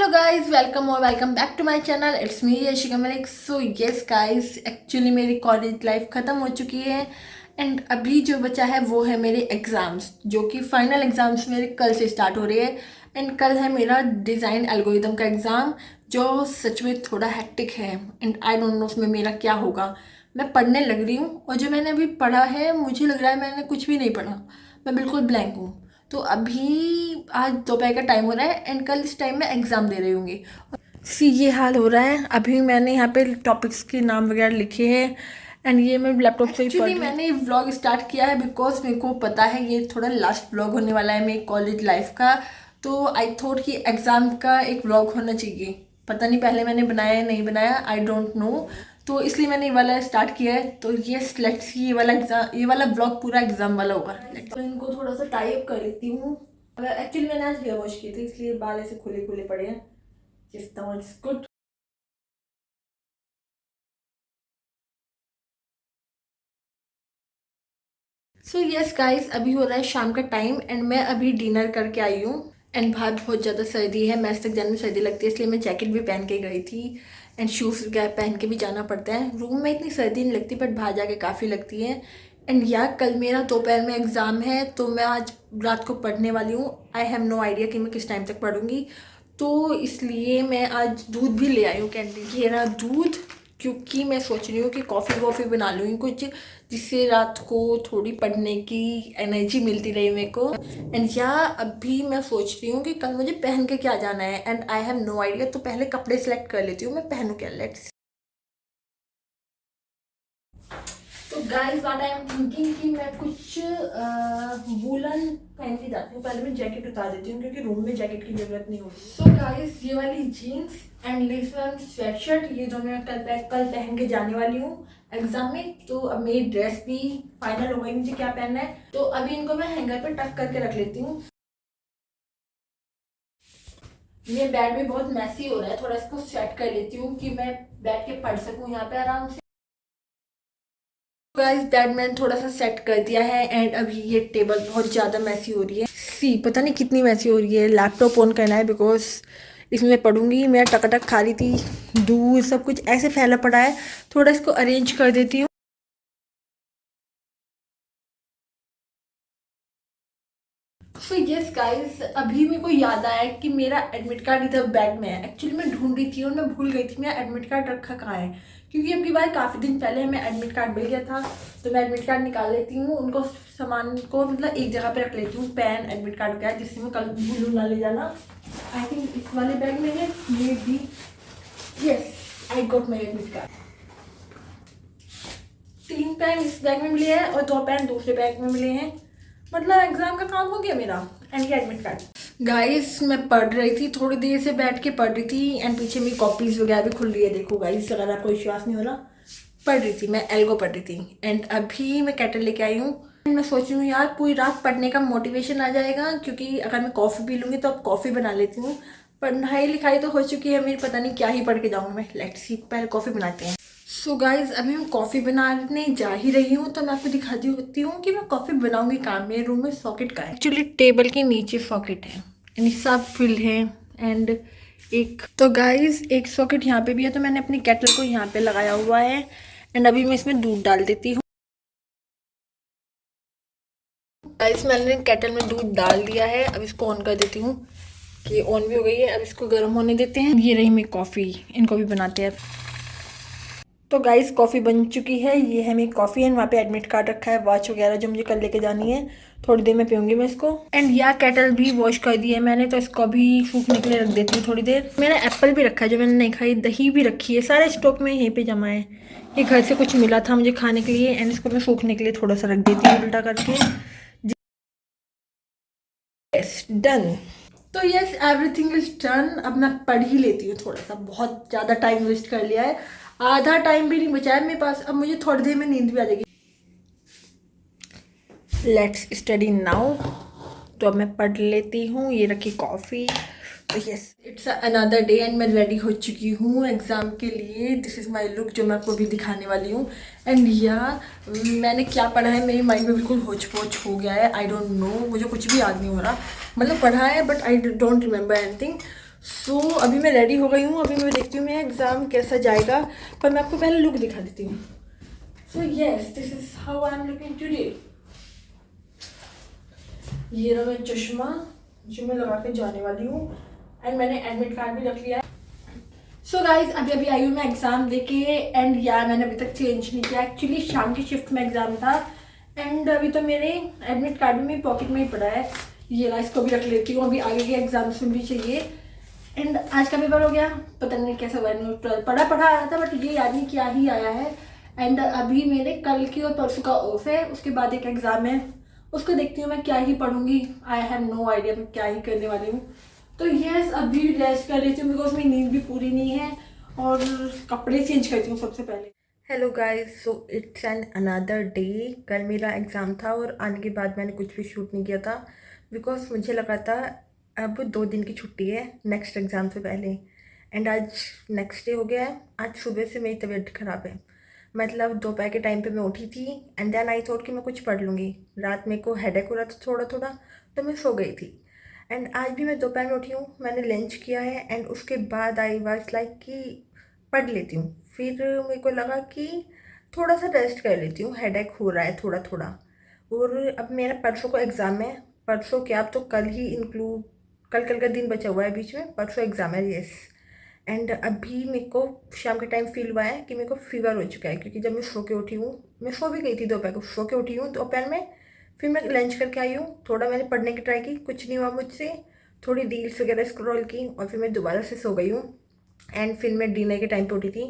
Hello guys, welcome और welcome back to my channel. It's me Yashika Malik. So yes guys, actually मेरी college life ख़त्म हो चुकी है एंड अभी जो बचा है वो है मेरे एग्ज़ाम्स, जो कि फाइनल एग्ज़ाम्स मेरे कल से स्टार्ट हो रहे हैं। एंड कल है मेरा डिज़ाइन एल्गोरिदम का एग्ज़ाम, जो सच में थोड़ा हेक्टिक है एंड आई डोंट नो उसमें मेरा क्या होगा। मैं पढ़ने लग रही हूँ और जो मैंने अभी पढ़ा है मुझे लग रहा है मैंने कुछ भी नहीं पढ़ा। मैं बिल्कुल ब्लैंक हूँ। तो अभी आज दोपहर का टाइम हो रहा है एंड कल इस टाइम में एग्ज़ाम दे रही होंगी। सी ये हाल हो रहा है। अभी मैंने यहाँ पे टॉपिक्स के नाम वगैरह लिखे हैं एंड ये मैं लैपटॉप से ही पढ़ रही हूँ। मैंने व्लॉग स्टार्ट किया है बिकॉज मेरे को पता है ये थोड़ा लास्ट व्लॉग होने वाला है मेरी कॉलेज लाइफ का। तो आई थॉट कि एग्ज़ाम का एक व्लॉग होना चाहिए। पता नहीं पहले मैंने बनाया या नहीं बनाया, आई डोंट नो। तो इसलिए मैंने ये वाला स्टार्ट किया है। तो ये लेट्स सी, ये वाला ब्लॉग पूरा एग्जाम वाला होगा। तो इनको थोड़ा सा टाइप कर लेती हूँ। एक्चुअली मैंने आज हेयर वॉश की थी इसलिए बाल ऐसे खुले खुले पड़े हैं। जिस गुड। सो यस गाइस, अभी हो रहा है शाम का टाइम एंड मैं अभी डिनर करके आई हूँ। एंड बाहर बहुत ज़्यादा सर्दी है, मैच तक जाने में सर्दी लगती है इसलिए मैं जैकेट भी पहन के गई थी एंड शूज़ वगैरह पहन के भी जाना पड़ता है। रूम में इतनी सर्दी नहीं लगती बट बाहर जाके काफ़ी लगती है। एंड यार कल मेरा दोपहर में एग्ज़ाम है तो मैं आज रात को पढ़ने वाली हूँ। आई हैव नो आइडिया कि मैं किस टाइम तक पढ़ूँगी। तो इसलिए मैं आज दूध भी ले आई हूँ कैंटीन। ये रहा दूध, क्योंकि मैं सोच रही हूँ कि कॉफ़ी वॉफ़ी बना लूँगी कुछ, जिससे रात को थोड़ी पढ़ने की एनर्जी मिलती रही मेरे को। एंड या अभी मैं सोच रही हूँ कि कल मुझे पहन के क्या जाना है and I have no idea. तो पहले कपड़े सेलेक्ट कर लेती हूँ मैं पहनूँ क्या। लेट्स। तो guys what I am thinking कि मैं कुछ वूलन पहन के जाती हूँ। पहले मैं जैकेट उतार देती हूँ क्योंकि रूम में जैकेट की जरूरत नहीं होगी। सो गाइस ये वाली jeans and this one sweatshirt, ये जो मैं कल पहन के जाने वाली हूँ एग्जाम में। तो अब मेरी ड्रेस भी फाइनल हो गई, मुझे क्या पहनना है। तो अभी इनको मैं हैंगर पे टक करके रख लेती हूँ। ये बेड भी बहुत मैसी हो रहा है, थोड़ा इसको सेट कर लेती हूँ कि मैं बैठ के पढ़ सकूँ यहाँ पे आराम से। गाइस दैट मैंने थोड़ा सा सेट कर दिया है एंड अभी ये टेबल बहुत ज़्यादा मैसी हो रही है। सी पता नहीं कितनी मैसी हो रही है। लैपटॉप ऑन करना है बिकॉज इसमें मैं पढ़ूंगी। मेरा टकाटक खा रही थी, दूध सब कुछ ऐसे फैला पड़ा है। थोड़ा इसको अरेंज कर देती हूँ। सो यस गाइस, अभी मेरे को याद आया कि मेरा एडमिट कार्ड इधर बैग में है। एक्चुअली मैं ढूंढ रही थी और मैं भूल गई थी मेरा एडमिट कार्ड रखा कहाँ है। क्योंकि अब की बार काफ़ी दिन पहले हमें एडमिट कार्ड मिल गया था। तो मैं एडमिट कार्ड निकाल लेती हूँ, उनको सामान को मतलब एक जगह पे रख लेती हूँ, पेन एडमिट कार्ड का, जिससे मैं कल भूलू ना ले जाना। आई थिंक इस वाले बैग में है ये भी। Yes, I got my admit card. 3 pen इस बैग में मिले हैं और 2 पेन दूसरे बैग में मिले हैं। मतलब एग्जाम का काम हो गया मेरा। एंड ये एडमिट कार्ड। गाइस मैं पढ़ रही थी, थोड़ी देर से बैठ के पढ़ रही थी एंड पीछे मेरी कॉपीज वगैरह भी खुल रही है। देखो गाइस, अगर आपको विश्वास नहीं हो रहा, पढ़ रही थी मैं, एल्गो पढ़ रही थी। एंड अभी मैं कैटल लेके आई हूँ। मैं सोच रही हूँ यार पूरी रात पढ़ने का मोटिवेशन आ जाएगा, क्योंकि अगर मैं कॉफ़ी पी लूँगी तो अब कॉफ़ी बना लेती हूँ। पढ़ाई लिखाई तो हो चुकी है मेरी, पता नहीं क्या ही पढ़ के जाऊँगी मैं। लेट्स सी, पहले कॉफ़ी बनाते हैं। सो गाइज अभी मैं कॉफ़ी बनाने जा ही रही हूँ तो मैं आपको दिखाती होती हूँ कि मैं कॉफ़ी बनाऊंगी कहाँ। मेरे रूम में सॉकेट का है, एक्चुअली टेबल के नीचे सॉकेट है यानी सब फिल है। एंड एक तो गाइज एक सॉकेट यहाँ पे भी है, तो मैंने अपनी केटल को यहाँ पे लगाया हुआ है। एंड अभी मैं इसमें दूध डाल देती हूँ। गाइस मैंने केटल में दूध डाल दिया है, अब इसको ऑन कर देती हूँ कि ऑन भी हो गई है। अब इसको गर्म होने देते हैं। ये रही मेरी कॉफ़ी, इनको भी बनाते हैं। तो गाइस कॉफ़ी बन चुकी है, ये है मेरी कॉफ़ी एंड वहाँ पे एडमिट कार्ड रखा है, वॉच वगैरह जो मुझे कल लेके जानी है। थोड़ी देर में पीऊँगी मैं इसको। एंड यह केटल भी वॉश कर दी है मैंने, तो इसको भी सूखने के लिए रख देती हूँ थोड़ी देर। मैंने एप्पल भी रखा है जो मैंने नहीं खाई, दही भी रखी है, सारे स्टॉक में यहीं पर जमा है। ये घर से कुछ मिला था मुझे खाने के लिए एंड इसको मैं सूखने के लिए थोड़ा सा रख देती हूँ उल्टा करके। Yes done. तो यस एवरीथिंग इज डन। अब मैं पढ़ ही लेती हूँ थोड़ा सा, बहुत ज़्यादा टाइम वेस्ट कर लिया है। आधा टाइम भी नहीं बचा है मेरे पास, अब मुझे थोड़ी देर में नींद भी आ जाएगी। Let's study now. तो अब मैं पढ़ लेती हूँ। ये रखी कॉफ़ी। तो yes it's another day and मैं रेडी हो चुकी हूँ एग्ज़ाम के लिए। दिस इज़ माई लुक जो मैं आपको अभी दिखाने वाली हूँ। एंड या मैंने क्या पढ़ा है मेरी माइंड में बिल्कुल होच पोच हो गया है। आई डोंट नो, मुझे कुछ भी याद नहीं हो रहा। मतलब पढ़ा है but I don't remember anything. So अभी मैं रेडी हो गई हूँ, अभी मैं देखती हूँ मेरा एग्ज़ाम कैसा जाएगा, पर मैं आपको पहले लुक दिखा देती हूँ। So yes, this is how I am looking today. ये रहा मेरा चश्मा जो मैं लगा के जाने वाली हूँ, एंड मैंने एडमिट कार्ड भी रख लिया है। सो गाइज अभी अभी आई हूँ मैं एग्ज़ाम देके, एंड यार मैंने अभी तक चेंज नहीं किया। एक्चुअली शाम की शिफ्ट में एग्ज़ाम था, एंड अभी तो मेरे एडमिट कार्ड भी मेरी पॉकेट में ही पड़ा है। ये ना, इसको भी रख लेती हूँ, अभी आगे के एग्जाम्स में भी चाहिए। एंड आज का पेपर हो गया, पता नहीं कैसा हुआ, न्यूट्रल पढ़ा आया था, बट ये याद नहीं क्या ही आया है। एंड अभी मेरे कल की और परसों का ऑफ है, उसके बाद एक एग्ज़ाम है, उसको देखती हूँ मैं क्या ही पढ़ूंगी। आई हैव नो आइडिया मैं क्या ही करने वाली हूँ। तो यस, अभी रेस्ट कर लेती हूँ बिकॉज मेरी नींद भी पूरी नहीं है, और कपड़े चेंज करती हूँ सबसे पहले। Hello guys, so it's an another day. कल मेरा एग्ज़ाम था और आने के बाद मैंने कुछ भी शूट नहीं किया था बिकॉज मुझे लगा था अब 2 दिन की छुट्टी है नेक्स्ट एग्ज़ाम से पहले। एंड आज नेक्स्ट डे हो गया है। आज सुबह से मेरी तबीयत ख़राब है, मतलब दोपहर के टाइम पे मैं उठी थी, एंड देन आई थॉट कि मैं कुछ पढ़ लूँगी। रात मेरे को हेडेक हो रहा था थोड़ा थोड़ा, तो मैं सो गई थी। एंड आज भी मैं दोपहर में उठी हूँ, मैंने लंच किया है, एंड उसके बाद आई वाज लाइक कि पढ़ लेती हूँ। फिर मेरे को लगा कि थोड़ा सा रेस्ट कर लेती हूँ, हेडेक हो रहा है थोड़ा थोड़ा। और अब मेरा परसों को एग्ज़ाम है, परसों क्या, अब तो कल ही इंक्लूड, कल का दिन बचा हुआ है बीच में, परसों एग्ज़ाम है, यस। एंड अभी मेरे को शाम के टाइम फील हुआ है कि मेरे को फीवर हो चुका है, क्योंकि जब मैं सो के उठी हूँ, मैं सो भी गई थी दोपहर को, सो के उठी हूँ दोपहर में, फिर मैं लंच करके आई हूँ, थोड़ा मैंने पढ़ने की ट्राई की, कुछ नहीं हुआ मुझसे, थोड़ी रील्स वगैरह स्क्रॉल की, और फिर मैं दोबारा से सो गई हूँ। एंड फिर मैं डिनर के टाइम पे उठी थी,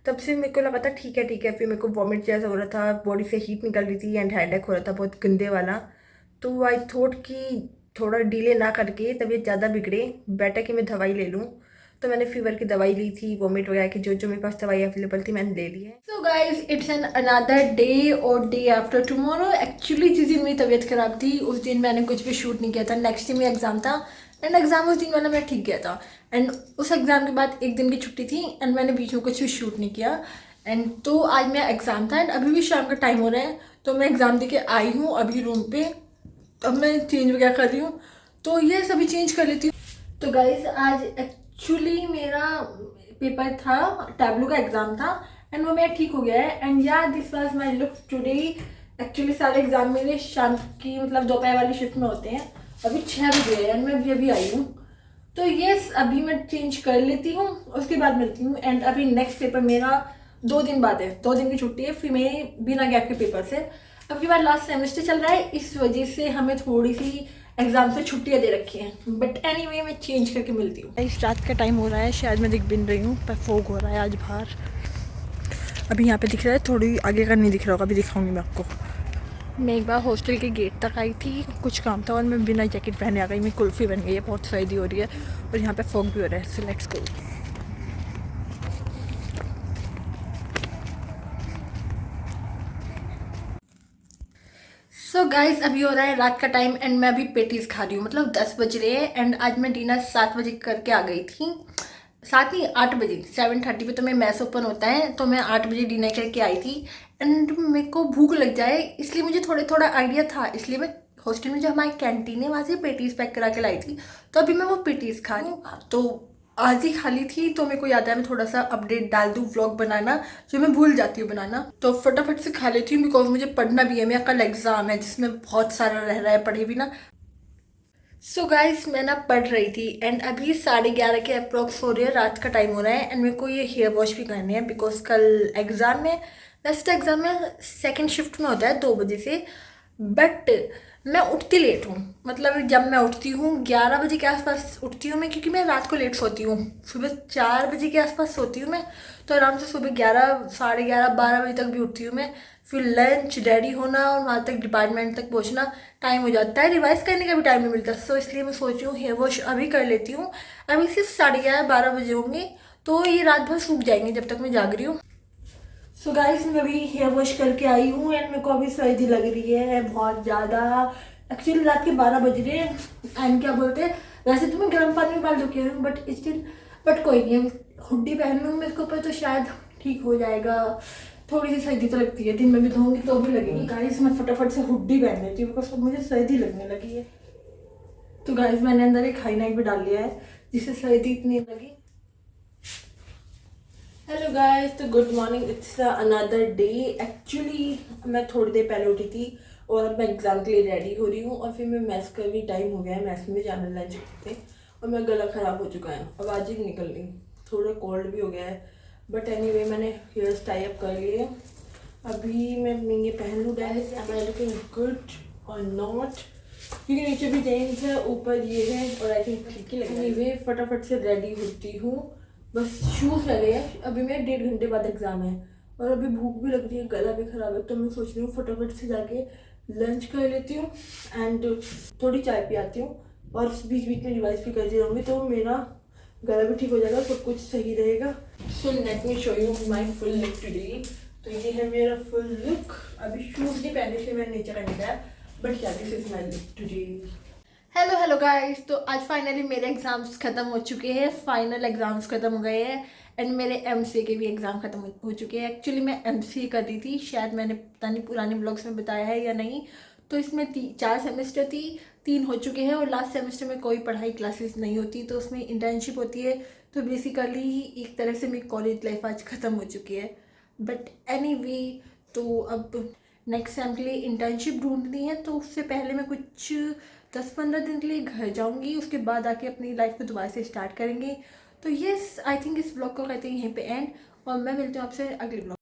तब से मेरे को लगा था ठीक है ठीक है। फिर मेरे को वॉमिट जैसा हो रहा था, बॉडी से हीट निकल रही थी, एंड हेडेक हो रहा था बहुत गंदे वाला। तो आई थॉट कि थोड़ा डिले ना करके तबीयत ज़्यादा बिगड़े, बेटर कि मैं दवाई ले लूँ। तो मैंने फीवर की दवाई ली थी, वॉमिट वगैरह की जो जो मेरे पास दवाई अवेलेबल थी मैंने ले ली है। So guys it's an another day और डे आफ्टर टुमारो। एक्चुअली जिस दिन मेरी तबीयत खराब थी उस दिन मैंने कुछ भी शूट नहीं किया था। नेक्स्ट दिन मेरा एग्जाम था, एंड एग्जाम उस दिन वाला मेरा ठीक गया था, एंड उस एग्जाम के बाद एक दिन की छुट्टी थी, एंड मैंने बीच में कुछ भी शूट नहीं किया। एंड तो आज मेरा एग्ज़ाम था, एंड अभी भी शाम का टाइम हो रहा है, तो मैं एग्ज़ाम दे के आई हूँ अभी रूम पे। अब मैं चेंज वगैरह कर रही हूँ, तो ये सभी चेंज कर लेती हूँ। तो गाइज आज एक्चुअली मेरा पेपर था, टैबलू का एग्ज़ाम था, एंड वो मेरा ठीक हो गया है। एंड या this was my look today. Actually सारे एग्ज़ाम मेरे शाम की, मतलब दोपहर वाली शिफ्ट में होते हैं। अभी 6 बजे है, एंड मैं अभी आई हूँ। तो यस, अभी मैं चेंज कर लेती हूँ, उसके बाद मिलती हूँ। एंड अभी नेक्स्ट पेपर मेरा 2 दिन बाद है, 2 दिन की छुट्टी है, फिर मेरे बिना गैप के पेपर से। अब की बार लास्ट सेमेस्टर चल रहा है, इस वजह से हमें थोड़ी सी एग्जाम से छुट्टियाँ दे रखी हैं, बट एनीवे मैं चेंज करके मिलती हूँ। इस रात का टाइम हो रहा है, शायद मैं दिख भी नहीं रही हूँ, पर फोग हो रहा है आज बाहर। अभी यहाँ पे दिख रहा है, थोड़ी आगे का नहीं दिख रहा होगा, अभी दिखाऊंगी मैं आपको। मैं एक बार हॉस्टल के गेट तक आई थी, कुछ काम था, और मैं बिना जैकेट पहने आ गई। मैं कुल्फ़ी बन गई है, बहुत सर्दी हो रही है, और यहाँ पे फॉग भी हो रहा है। So let's go. So guys अभी हो रहा है रात का टाइम, एंड मैं अभी पेटीज खा रही हूँ, मतलब 10 बज रहे हैं, एंड आज मैं डिनर 7 बजे करके आ गई थी। 7 नहीं, 8 बजे, 7:30 पे तो मैं मैस ओपन होता है, तो मैं 8 बजे डिनर करके आई थी। एंड मेरे को भूख लग जाए, इसलिए मुझे थोड़ा आइडिया था, इसलिए मैं हॉस्टल में जो हमारी कैंटीन है वहाँ से पेटीज पैक करा के लाई थी। तो अभी मैं वो पेटीज खा रही हूँ, तो आज ही खाली थी, तो मेरे को याद आया मैं थोड़ा सा अपडेट डाल दूँ व्लॉग बनाना, जो मैं भूल जाती हूँ बनाना। तो फटाफट से खा लेती हूँ, बिकॉज मुझे पढ़ना भी है, मेरा कल एग्जाम है जिसमें बहुत सारा रह रहा है पढ़े भी ना। सो गाइस मैं ना पढ़ रही थी, एंड अभी 11:30 के अप्रॉक्स हो रही है, रात का टाइम हो रहा है, एंड मेरे को ये हेयर वॉश भी करने हैं बिकॉज कल एग्ज़ाम है। वैसे तो एग्ज़ाम में सेकेंड शिफ्ट में होता है 2 बजे से, बट मैं उठती लेट हूँ। मतलब जब मैं उठती हूँ 11 बजे के आसपास उठती हूँ मैं, क्योंकि मैं रात को लेट सोती हूँ, सुबह 4 बजे के आसपास सोती हूँ मैं, तो आराम से सुबह 11, 11:30, 12 बजे तक भी उठती हूँ मैं। फिर लंच रेडी होना और वहाँ तक डिपार्टमेंट तक पहुँचना टाइम हो जाता है, रिवाइज करने का भी टाइम नहीं मिलता। सो इसलिए मैं सोच रही हूँ हेयर वॉश अभी कर लेती हूँ। अभी सिर्फ 11:30, 12 बजे होंगे, तो ये रात भर सूख जाएंगे जब तक मैं जाग रही हूँ। सो गाइस मैं अभी हेयर वॉश करके आई हूँ, एंड मेरे को अभी सर्दी लग रही है बहुत ज़्यादा। एक्चुअली रात के 12 बज रहे हैं, एंड क्या बोलते हैं, वैसे तो मैं गर्म पानी में बाल धोके हूँ, बट कोई नहीं, हुड्डी पहन लूँगी मैं इसके ऊपर तो शायद ठीक हो जाएगा। थोड़ी सी सर्दी तो लगती है, दिन में भी धोऊंगी तो भी लगेगी। गाइस मैं फटाफट से हुड्डी पहन लेती हूँ बिकॉज मुझे सर्दी लगने लगी है। तो गाइस मैंने अंदर एक हाई नेक भी डाल लिया है, जिससे सर्दी इतनी लगी। हेलो गाइस, तो good morning, it's another day. Actually मैं थोड़ी देर पहले उठी थी और अब मैं एग्ज़ाम के लिए रेडी हो रही हूँ और फिर मैं मैथ्स का भी टाइम हो गया है, मैथ्स में जाना लंच करते और मेरा गला ख़राब हो चुका है, अब आज ही निकल रही, थोड़ा कोल्ड भी हो गया है। बट एनीवे मैंने हेयर्स टाई अप कर लिए। अभी मैं अपनी ये पहन लूँ guys, am I looking good और नॉट, क्योंकि नीचे भी जीन्स है, ऊपर ये है और आई थिंक ठीक ही लग रहा है। एनीवे फटाफट से रेडी होती हूँ, बस शूज़ लगे हैं। अभी मेरे 1.5 घंटे बाद एग्ज़ाम है और अभी भूख भी लग रही है, गला भी ख़राब है, तो मैं सोच रही हूँ फटाफट से जाके लंच कर लेती हूँ एंड थोड़ी चाय पी आती हूँ और बीच बीच में रिवाइज भी करती रहूँगी, तो मेरा गला भी ठीक हो जाएगा, सब कुछ सही रहेगा। So let me show you my full look today. तो ये है मेरा फुल लुक। अभी शूज़ नहीं पहने इसलिए मैंने नीचे पहन लिया, बट या this is my look today. Hello guys, तो आज फाइनली मेरे एग्ज़ाम्स ख़त्म हो चुके हैं, फाइनल एग्ज़ाम्स ख़त्म हो गए हैं एंड मेरे एमसीए के भी एग्ज़ाम ख़त्म हो चुके हैं। एक्चुअली मैं एमसीए कर रही थी, शायद मैंने पता नहीं पुराने ब्लॉग्स में बताया है या नहीं। तो इसमें 4 सेमेस्टर थी, 3 हो चुके हैं और लास्ट सेमेस्टर में कोई पढ़ाई क्लासेस नहीं होती, तो उसमें इंटर्नशिप होती है। तो बेसिकली एक तरह से मेरी कॉलेज लाइफ आज ख़त्म हो चुकी है। बट एनीवे, तो अब नेक्स्ट सेम के लिए इंटर्नशिप ढूंढनी है, तो उससे पहले मैं कुछ 10-15 दिन के लिए घर जाऊंगी, उसके बाद आके अपनी लाइफ को दोबारा से स्टार्ट करेंगे। तो येस, आई थिंक इस ब्लॉग को कहते हैं यहीं पे एंड और मैं मिलती हूँ आपसे अगले ब्लॉग।